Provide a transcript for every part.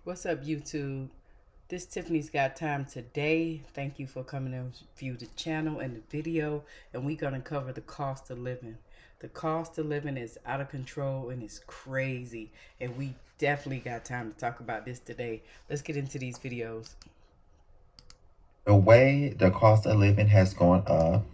What's up, YouTube? This Tiffany's Got Time today. Thank you for coming and view the channel and the video. And we're going to cover the cost of living. The cost of living is out of control and it's crazy. And we definitely got time to talk about this today. Let's get into these videos. The way the cost of living has gone up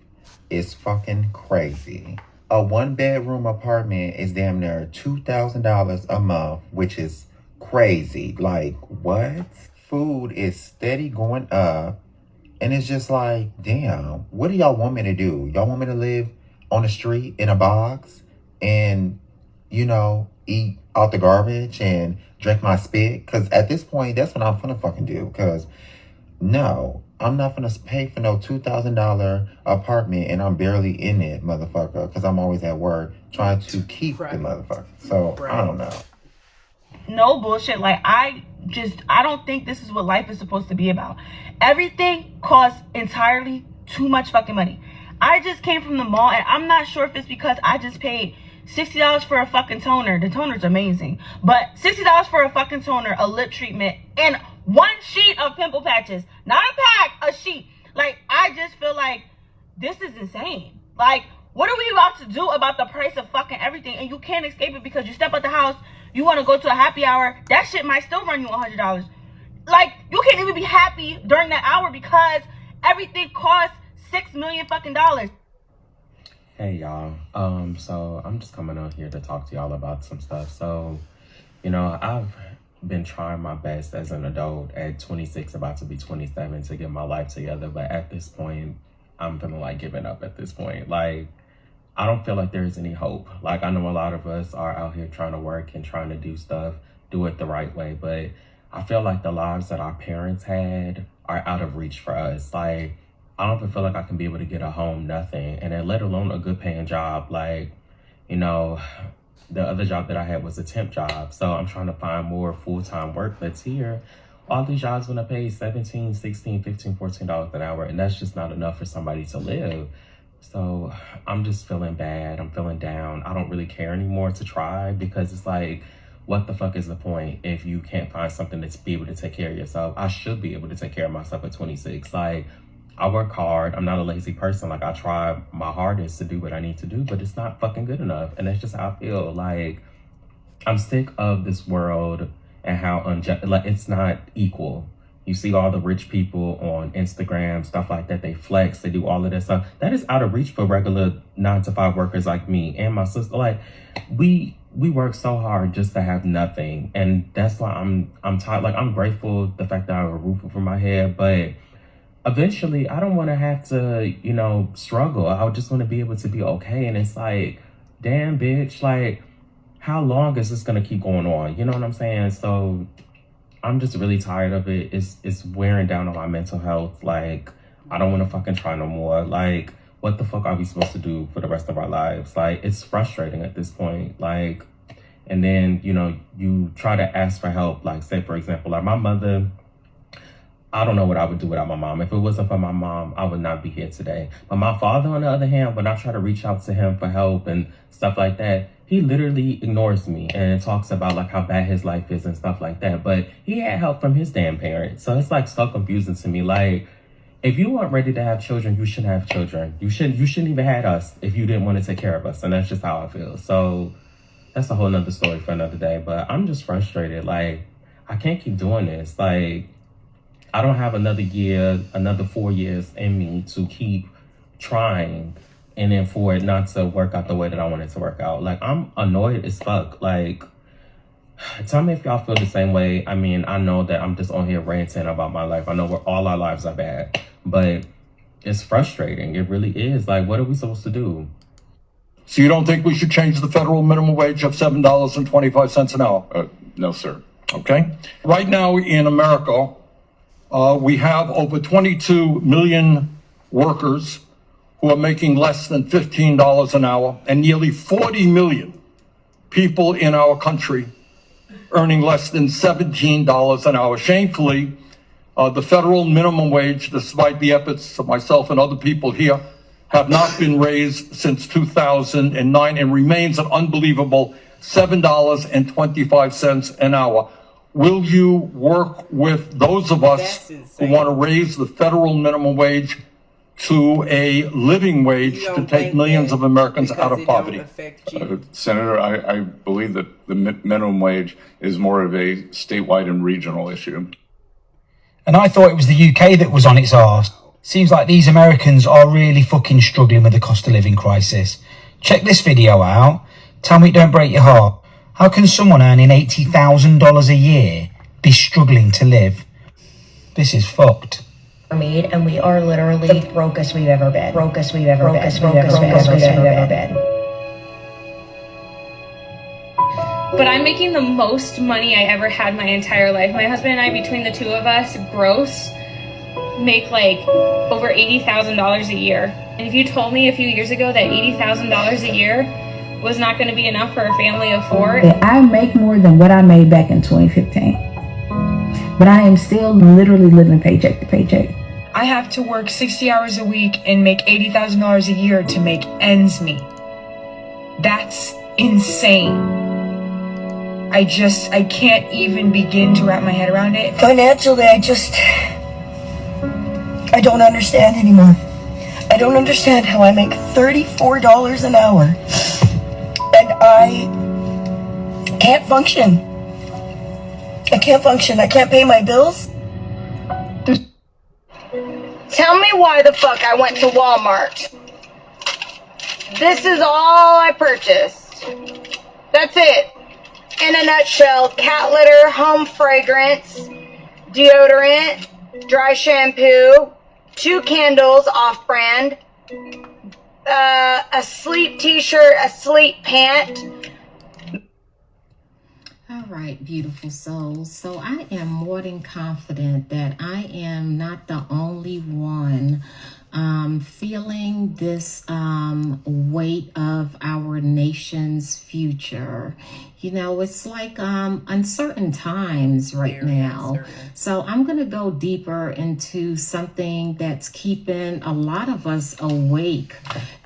is fucking crazy. A one-bedroom apartment is damn near $2,000 a month, which is crazy. Like, what? Food is steady going up. And it's just like, damn, what do y'all want me to do? Y'all want me to live on the street in a box and, eat out the garbage and drink my spit? Because at this point, that's what I'm gonna fucking do. Because, no, I'm not gonna pay for no $2,000 apartment and I'm barely in it, motherfucker. Because I'm always at work trying to keep the motherfucker. So, I don't know. No bullshit. Like, I don't think this is what life is supposed to be about. Everything costs entirely too much fucking money. I just came from the mall and I'm not sure if it's because I just paid $60 for a fucking toner. The toner's amazing. But $60 for a fucking toner, a lip treatment, and one sheet of pimple patches. Not a pack, a sheet. Like, I just feel like this is insane. Like, what are we about to do about the price of fucking everything? And you can't escape it because you step out the house, you want to go to a happy hour, that shit might still run you $100. Like, you can't even be happy during that hour because everything costs $6 million fucking dollars. Hey y'all, so I'm just coming on here to talk to y'all about some stuff. So, I've been trying my best as an adult at 26, about to be 27, to get my life together. But at this point, I'm feeling like giving up at this point. Like, I don't feel like there's any hope. Like, I know a lot of us are out here trying to work and trying to do stuff, do it the right way. But I feel like the lives that our parents had are out of reach for us. Like, I don't even feel like I can be able to get a home, nothing. And then let alone a good paying job. Like, the other job that I had was a temp job. So I'm trying to find more full-time work that's here. All these jobs gonna pay $17, $16, $15, $14 an hour. And that's just not enough for somebody to live. So I'm just feeling bad. I'm feeling down. I don't really care anymore to try because it's like, what the fuck is the point if you can't find something to be able to take care of yourself? I should be able to take care of myself at 26. Like, I work hard. I'm not a lazy person. Like, I try my hardest to do what I need to do, but it's not fucking good enough. And that's just how I feel. Like, I'm sick of this world and how unjust, like, it's not equal. You see all the rich people on Instagram, stuff like that. They flex, they do all of that stuff. That is out of reach for regular 9-to-5 workers like me and my sister. Like, we work so hard just to have nothing. And that's why I'm tired. Like, I'm grateful the fact that I have a roof over my head, but eventually I don't want to have to, struggle. I just want to be able to be okay. And it's like, damn, bitch, like, how long is this going to keep going on? You know what I'm saying? So I'm just really tired of it. It's wearing down on my mental health. Like, I don't want to fucking try no more. Like, what the fuck are we supposed to do for the rest of our lives? Like, it's frustrating at this point. Like, and then, you try to ask for help. Like, say, for example, like my mother, I don't know what I would do without my mom. If it wasn't for my mom, I would not be here today. But my father, on the other hand, when I try to reach out to him for help and stuff like that, he literally ignores me and talks about like how bad his life is and stuff like that. But he had help from his damn parents. So it's like so confusing to me. Like, if you weren't ready to have children, you shouldn't have children. You shouldn't even had us if you didn't want to take care of us. And that's just how I feel. So that's a whole nother story for another day. But I'm just frustrated. Like, I can't keep doing this. Like, I don't have another year, another 4 years in me to keep trying and then for it not to work out the way that I want it to work out. Like, I'm annoyed as fuck. Like, tell me if y'all feel the same way. I mean, I know that I'm just on here ranting about my life. I know all our lives are bad, but it's frustrating. It really is. Like, what are we supposed to do? So you don't think we should change the federal minimum wage of $7.25 an hour? No, sir. Okay. Right now in America, we have over 22 million workers who are making less than $15 an hour, and nearly 40 million people in our country earning less than $17 an hour. Shamefully, the federal minimum wage, despite the efforts of myself and other people here, have not been raised since 2009 and remains an unbelievable $7.25 an hour. will you work with those of us who want to raise the federal minimum wage to a living wage to take millions of Americans out of poverty? Senator, I believe that the minimum wage is more of a statewide and regional issue. And I thought it was the UK that was on its arse. Seems like these Americans are really fucking struggling with the cost of living crisis. Check this video out. Tell me it don't break your heart. How can someone earning $80,000 a year be struggling to live? This is fucked. And we are literally the brokest we've ever been. Brokest we've ever been. But I'm making the most money I ever had my entire life. My husband and I, between the two of us, gross, make like over $80,000 a year. And if you told me a few years ago that $80,000 a year was not going to be enough for a family of four. I make more than what I made back in 2015. But I am still literally living paycheck to paycheck. I have to work 60 hours a week and make $80,000 a year to make ends meet. That's insane. I can't even begin to wrap my head around it. Financially, I don't understand anymore. I don't understand how I make $34 an hour and I can't function. I can't pay my bills. Tell me why the fuck I went to Walmart. This is all I purchased. That's it. In a nutshell, cat litter, home fragrance, deodorant, dry shampoo, 2 candles off-brand, a sleep t-shirt, a sleep pant. All right, beautiful souls. So I am more than confident that I am not the only one feeling this weight of our nation's future. You know, it's like uncertain times right now. So I'm going to go deeper into something that's keeping a lot of us awake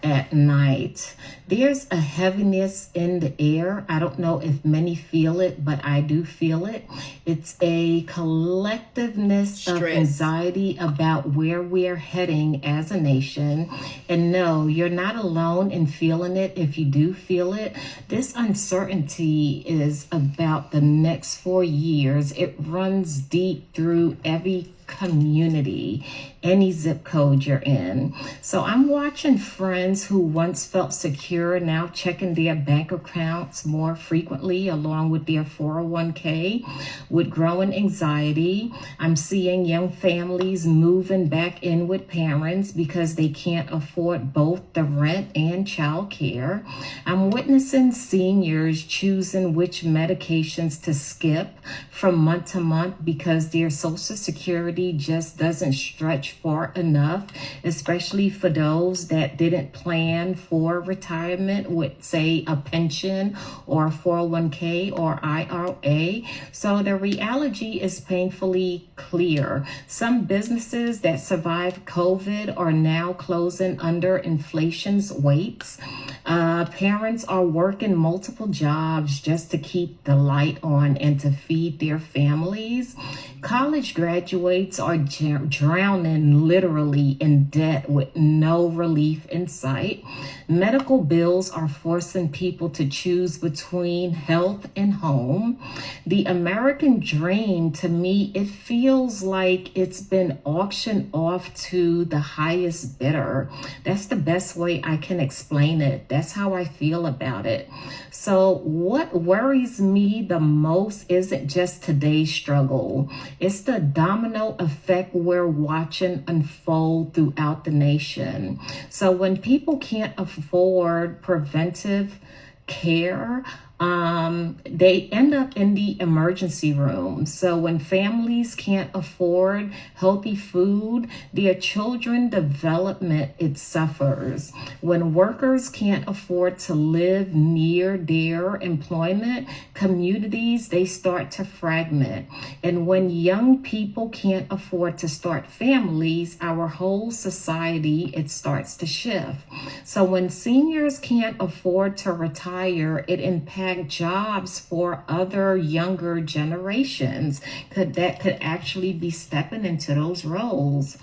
at night. There's a heaviness in the air. I don't know if many feel it, but I do feel it. It's a collectiveness of anxiety about where we're heading as a nation. And no, you're not alone in feeling it. If you do feel it, this uncertainty is about the next 4 years. It runs deep through every community, any zip code you're in. So I'm watching friends who once felt secure now checking their bank accounts more frequently along with their 401k with growing anxiety. I'm seeing young families moving back in with parents because they can't afford both the rent and child care. I'm witnessing seniors choosing which medications to skip from month to month because their Social Security just doesn't stretch far enough, especially for those that didn't plan for retirement with, say, a pension or a 401k or IRA. So the reality is painfully clear. Some businesses that survived COVID are now closing under inflation's weights. Parents are working multiple jobs just to keep the light on and to feed their families. College graduates are drowning literally in debt with no relief in sight. Medical bills are forcing people to choose between health and home. The American dream, to me, it feels like it's been auctioned off to the highest bidder. That's the best way I can explain it. That's how I feel about it. So what worries me the most isn't just today's struggle. It's the domino effect we're watching unfold throughout the nation. So when people can't afford preventive care, they end up in the emergency room. So when families can't afford healthy food, their children development, it suffers. When workers can't afford to live near their employment, communities, they start to fragment. And when young people can't afford to start families, our whole society, it starts to shift. So when seniors can't afford to retire, it impacts impact jobs for other younger generations that could actually be stepping into those roles.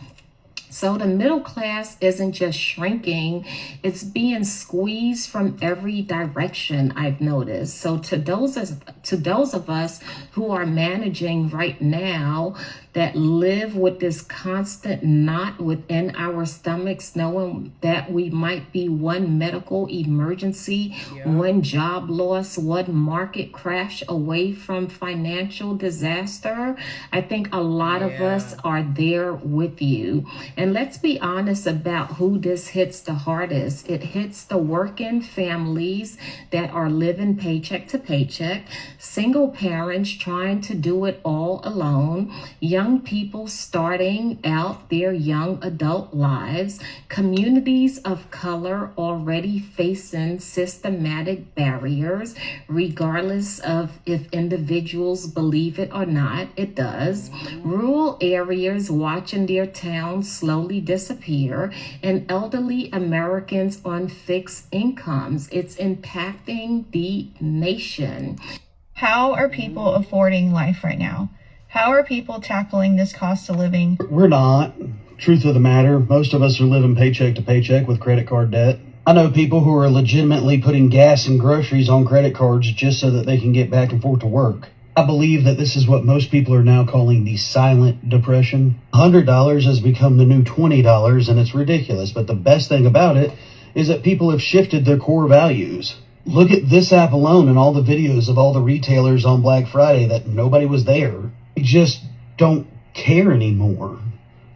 So the middle class isn't just shrinking, it's being squeezed from every direction, I've noticed. So to those of us who are managing right now, that live with this constant knot within our stomachs, knowing that we might be one medical emergency, one job loss, one market crash away from financial disaster. I think a lot of us are there with you. And let's be honest about who this hits the hardest. It hits the working families that are living paycheck to paycheck, single parents trying to do it all alone, young people starting out their young adult lives, communities of color already facing systematic barriers, regardless of if individuals believe it or not, it does. Rural areas watching their towns slowly disappear, and elderly Americans on fixed incomes. It's impacting the nation. How are people affording life right now? How are people tackling this cost of living? We're not. Truth of the matter, most of us are living paycheck to paycheck with credit card debt. I know people who are legitimately putting gas and groceries on credit cards just so that they can get back and forth to work. I believe that this is what most people are now calling the silent depression. $100 has become the new $20, and it's ridiculous. But the best thing about it is that people have shifted their core values. Look at this app alone and all the videos of all the retailers on Black Friday that nobody was there. They just don't care anymore.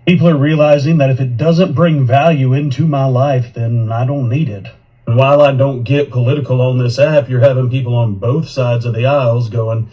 People are realizing that if it doesn't bring value into my life, then I don't need it. And while I don't get political on this app, you're having people on both sides of the aisles going,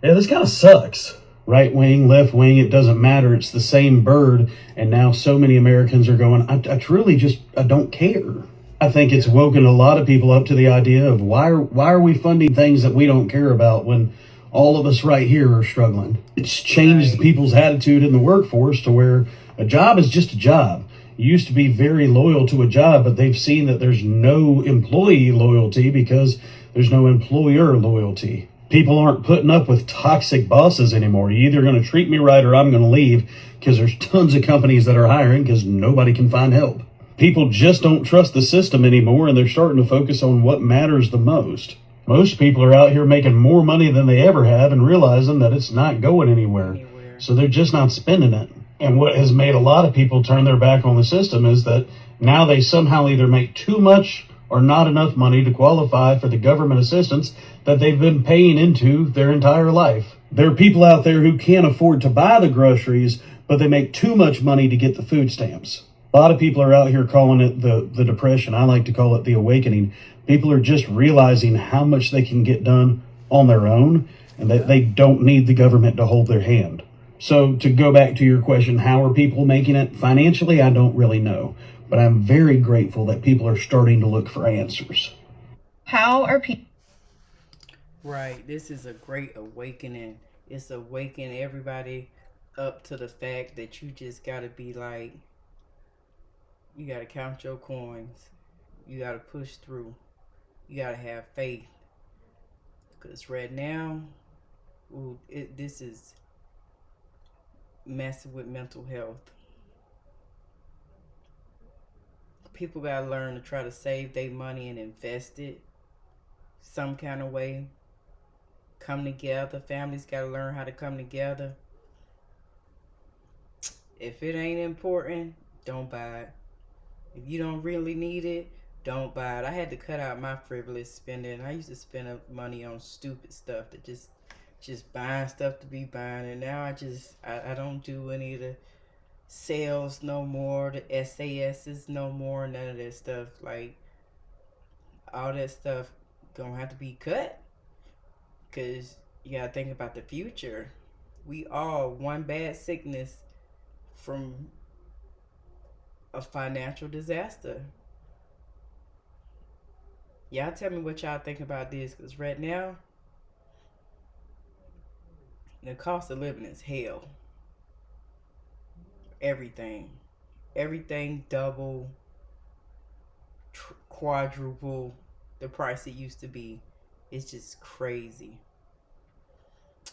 yeah, this kind of sucks. Right wing, left wing, it doesn't matter. It's the same bird. And now so many Americans are going, I don't care. I think it's woken a lot of people up to the idea of why are we funding things that we don't care about when all of us right here are struggling. It's changed people's attitude in the workforce to where a job is just a job. You used to be very loyal to a job, but they've seen that there's no employee loyalty because there's no employer loyalty. People aren't putting up with toxic bosses anymore. You're either going to treat me right or I'm going to leave, because there's tons of companies that are hiring because nobody can find help. People just don't trust the system anymore, and they're starting to focus on what matters the most. Most people are out here making more money than they ever have and realizing that it's not going anywhere. So they're just not spending it. And what has made a lot of people turn their back on the system is that now they somehow either make too much or not enough money to qualify for the government assistance that they've been paying into their entire life. There are people out there who can't afford to buy the groceries, but they make too much money to get the food stamps. A lot of people are out here calling it the depression. I like to call it the awakening. People are just realizing how much they can get done on their own and that they don't need the government to hold their hand. So to go back to your question, how are people making it? Financially, I don't really know, but I'm very grateful that people are starting to look for answers. How are people... Right, this is a great awakening. It's awakening everybody up to the fact that you just gotta be like, you gotta count your coins. You gotta push through. You gotta have faith. Because right now, this is messing with mental health. People gotta learn to try to save their money and invest it some kind of way. Come together. Families gotta learn how to come together. If it ain't important, don't buy it. If you don't really need it, don't buy it. I had to cut out my frivolous spending. I used to spend money on stupid stuff, that just buying stuff to be buying. And now I don't do any of the sales no more, the SASs no more, none of that stuff. Like, all that stuff gonna have to be cut, because you gotta think about the future. We all one bad sickness from a financial disaster. Y'all tell me what y'all think about this, because right now the cost of living is hell. Everything double, quadruple the price it used to be. It's just crazy.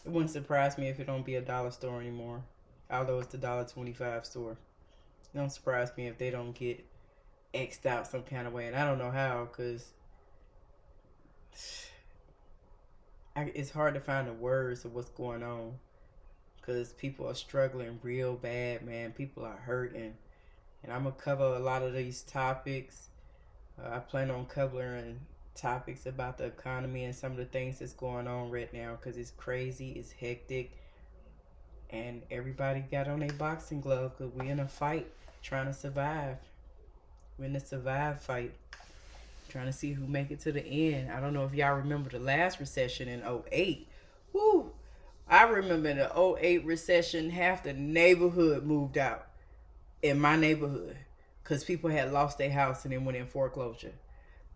It wouldn't surprise me if it don't be a dollar store anymore. Although it's the $1.25 store. It don't surprise me if they don't get X'd out some kind of way. And I don't know how, because it's hard to find the words of what's going on. Because people are struggling real bad, man. People are hurting. And I'm going to cover a lot of these topics. I plan on covering topics about the economy and some of the things that's going on right now, because it's crazy, it's hectic, and everybody got on their boxing glove because we're in a fight trying to survive. We're in a survive fight, trying to see who make it to the end. I don't know if y'all remember the last recession in 08. Woo! I remember in the 08 recession, half the neighborhood moved out in my neighborhood because people had lost their house and then went in foreclosure.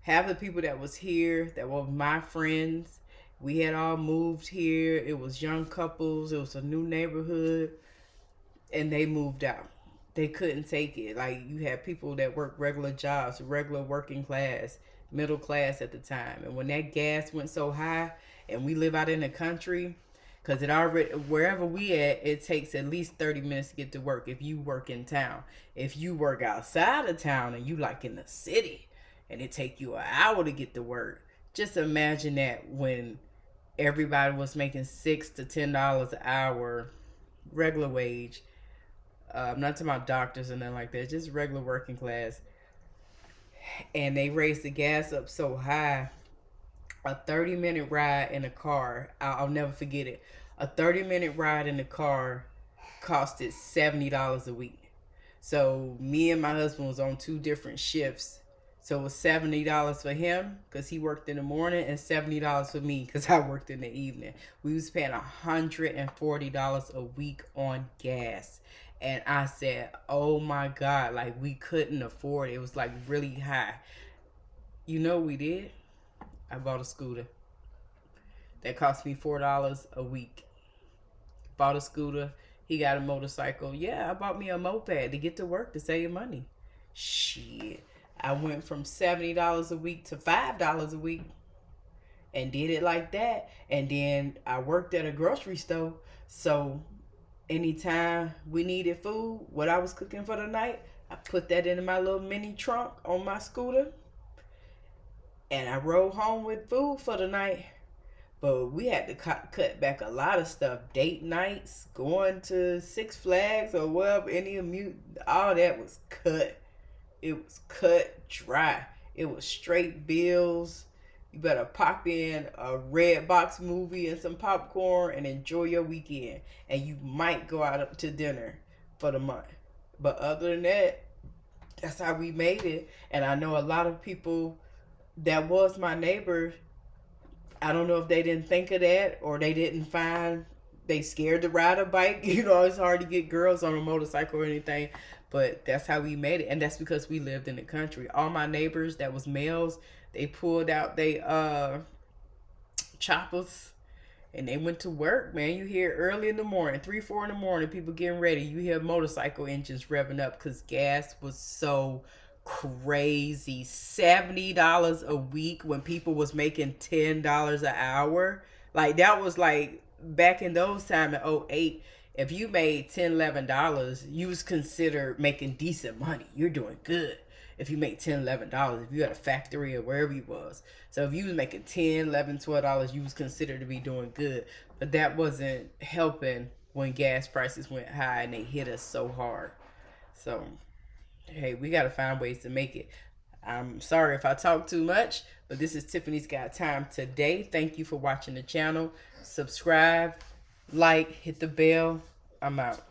Half the people that was here, that were my friends, we had all moved here. It was young couples. It was a new neighborhood. And they moved out. They couldn't take it. Like, you had people that worked regular jobs, regular working class, middle class at the time. And when that gas went so high, and we live out in the country, because it already, wherever we at, it takes at least 30 minutes to get to work if you work in town. If you work outside of town and you like in the city, and it take you an hour to get to work. Just imagine that when everybody was making $6 to $10 an hour, regular wage. I'm not talking about doctors and nothing like that, just regular working class. And they raised the gas up so high, a 30-minute ride in a car, I'll never forget it. A 30-minute ride in the car costed $70 a week. So me and my husband was on 2 different shifts. So it was $70 for him because he worked in the morning, and $70 for me because I worked in the evening. We was paying $140 a week on gas. And I said, oh my God, like we couldn't afford it. It was like really high. You know what we did? I bought a scooter. That cost me $4 a week. Bought a scooter. He got a motorcycle. Yeah, I bought me a moped to get to work to save money. Shit. I went from $70 a week to $5 a week and did it like that. And then I worked at a grocery store. So anytime we needed food, what I was cooking for the night, I put that in my little mini trunk on my scooter. And I rode home with food for the night. But we had to cut back a lot of stuff. Date nights, going to Six Flags or whatever, all that was cut. It was cut dry. It was straight bills. You better pop in a red box movie and some popcorn and enjoy your weekend. And you might go out to dinner for the month. But other than that, that's how we made it. And I know a lot of people that was my neighbor, I don't know if they didn't think of that or they didn't find, they scared to ride a bike. You know, it's hard to get girls on a motorcycle or anything. But that's how we made it. And that's because we lived in the country. All my neighbors that was males, they pulled out their choppers and they went to work, man. You hear early in the morning, 3, 4 in the morning, people getting ready. You hear motorcycle engines revving up because gas was so crazy. $70 a week when people was making $10 an hour. Like, that was like back in those times in 08. If you made $10, $11, you was considered making decent money. You're doing good. If you make $10, $11, if you had a factory or wherever you was. So if you was making $10, $11, $12, you was considered to be doing good. But that wasn't helping when gas prices went high and they hit us so hard. So, hey, we got to find ways to make it. I'm sorry if I talk too much, but this is Tiffany's Got Time today. Thank you for watching the channel. Subscribe, like, hit the bell. I'm out.